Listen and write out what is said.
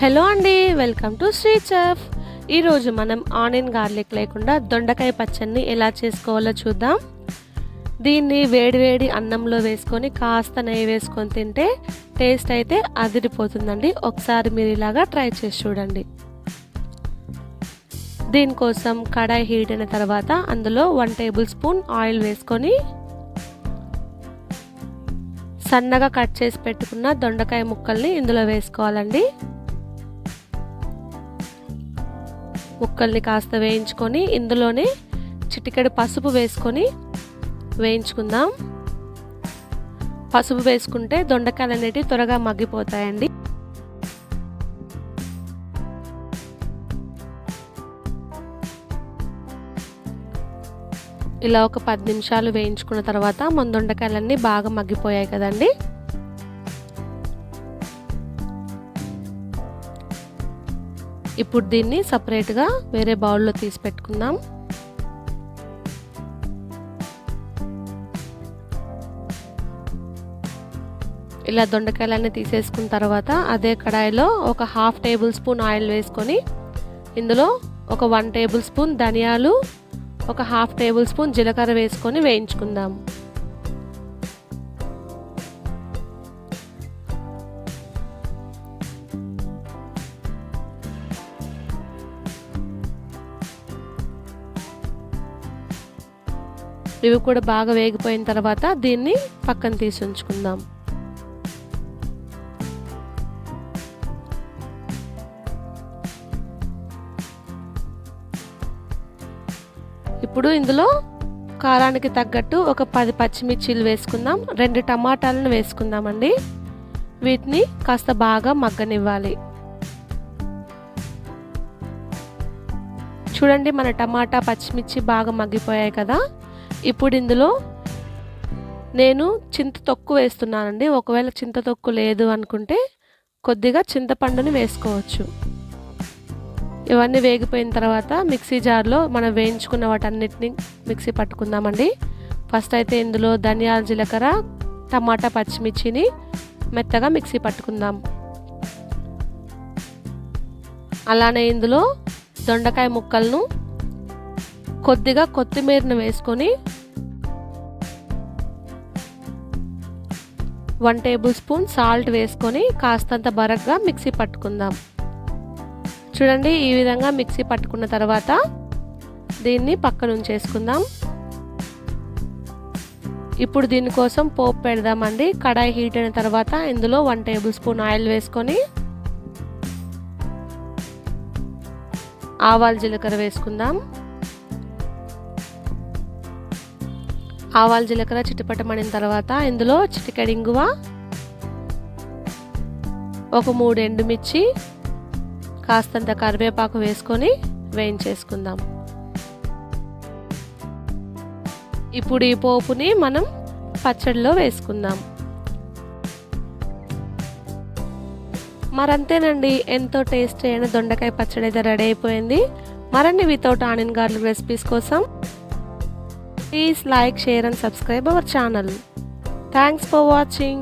Hello అండి, welcome to Shri chef. ఈరోజు మనం ఆనియన్ గార్లిక్ లేకుండా దొండకాయ పచ్చడిని ఎలా చేసుకోవాలో చూద్దాం. దీన్ని వేడివేడి అన్నంలో వేసుకొని కాస్త నెయ్యి వేసుకొని తింటే టేస్ట్ అయితే అదిరిపోతుందండి. ఒకసారి మీరు ఇలాగా ట్రై చేసి చూడండి. దీనికోసం కడాయి హీట్ అయిన తర్వాత అందులో 1 టేబుల్ స్పూన్ ఆయిల్ వేసుకొని సన్నగా కట్ చేసి పెట్టుకున్న దొండకాయ ముక్కల్ని ఇందులో వేసుకోవాలండి. ముక్కల్ని కాస్త వేయించుకొని ఇందులోనే చిటికెడు పసుపు వేసుకొని వేయించుకుందాం. పసుపు వేసుకుంటే దొండకాయలు అనేటివి త్వరగా మగ్గిపోతాయండి. ఇలా ఒక 10 నిమిషాలు వేయించుకున్న తర్వాత మన దొండకాయలన్నీ బాగా మగ్గిపోయాయి కదండి. ఇప్పుడు దీన్ని సపరేట్గా వేరే బౌల్లో తీసి పెట్టుకుందాం. ఇలా దొండకాయలన్నీ తీసేసుకున్న తర్వాత అదే కడాయిలో ఒక 1/2 టేబుల్ స్పూన్ ఆయిల్ వేసుకొని ఇందులో ఒక 1 టేబుల్ స్పూన్ ధనియాలు, ఒక 1/2 టేబుల్ స్పూన్ జీలకర్ర వేసుకొని వేయించుకుందాం. ఇవి కూడా బాగా వేగిపోయిన తర్వాత దీన్ని పక్కన తీసి ఉంచుకుందాం. ఇప్పుడు ఇందులో కారానికి తగ్గట్టు ఒక 10 పచ్చిమిర్చీలు వేసుకుందాం. 2 టమాటాలను వేసుకుందామండి. వీటిని కాస్త బాగా మగ్గనివ్వాలి. చూడండి, మన టమాటా పచ్చిమిర్చి బాగా మగ్గిపోయాయి కదా. ఇప్పుడు ఇందులో నేను చింత తొక్కు వేస్తున్నానండి. ఒకవేళ చింత తొక్కు లేదు అనుకుంటే కొద్దిగా చింతపండుని వేసుకోవచ్చు. ఇవన్నీ వేగిపోయిన తర్వాత మిక్సీ జార్లో మనం వేయించుకున్న వాటన్నిటిని మిక్సీ పట్టుకుందామండి. ఫస్ట్ అయితే ఇందులో ధనియాల, జీలకర్ర, టమాటా పచ్చిమిర్చిని మెత్తగా మిక్సీ పట్టుకుందాం. అలానే ఇందులో దొండకాయ ముక్కలను కొద్దిగా కొత్తిమీరను వేసుకొని 1 టేబుల్ స్పూన్ సాల్ట్ వేసుకొని కాస్తంత బరగ్గా మిక్సీ పట్టుకుందాం. చూడండి, ఈ విధంగా మిక్సీ పట్టుకున్న తర్వాత దీన్ని పక్కన ఉంచేసుకుందాం. ఇప్పుడు దీనికోసం పోపు పెడదామండి. కడాయి హీట్ అయిన తర్వాత ఇందులో 1 టేబుల్ స్పూన్ ఆయిల్ వేసుకొని ఆవాలు, జీలకర్ర వేసుకుందాం. ఆవాలు, జీలకర్ర చిటపటమడిన తర్వాత ఇందులో చిటికెడు ఇంగువ, ఒక 3 ఎండుమిర్చి, కాస్తంత కరివేపాకు వేసుకొని వేయించేసుకుందాం. ఇప్పుడు ఈ పోపుని మనం పచ్చడిలో వేసుకుందాం. మరంతేనండి, ఎంతో టేస్టీ అయిన దొండకాయ పచ్చడి అయితే రెడీ అయిపోయింది. మరిన్ని వితౌట్ ఆనియన్ గార్లిక్ రెసిపీస్ కోసం please like, share and subscribe our channel. Thanks for watching.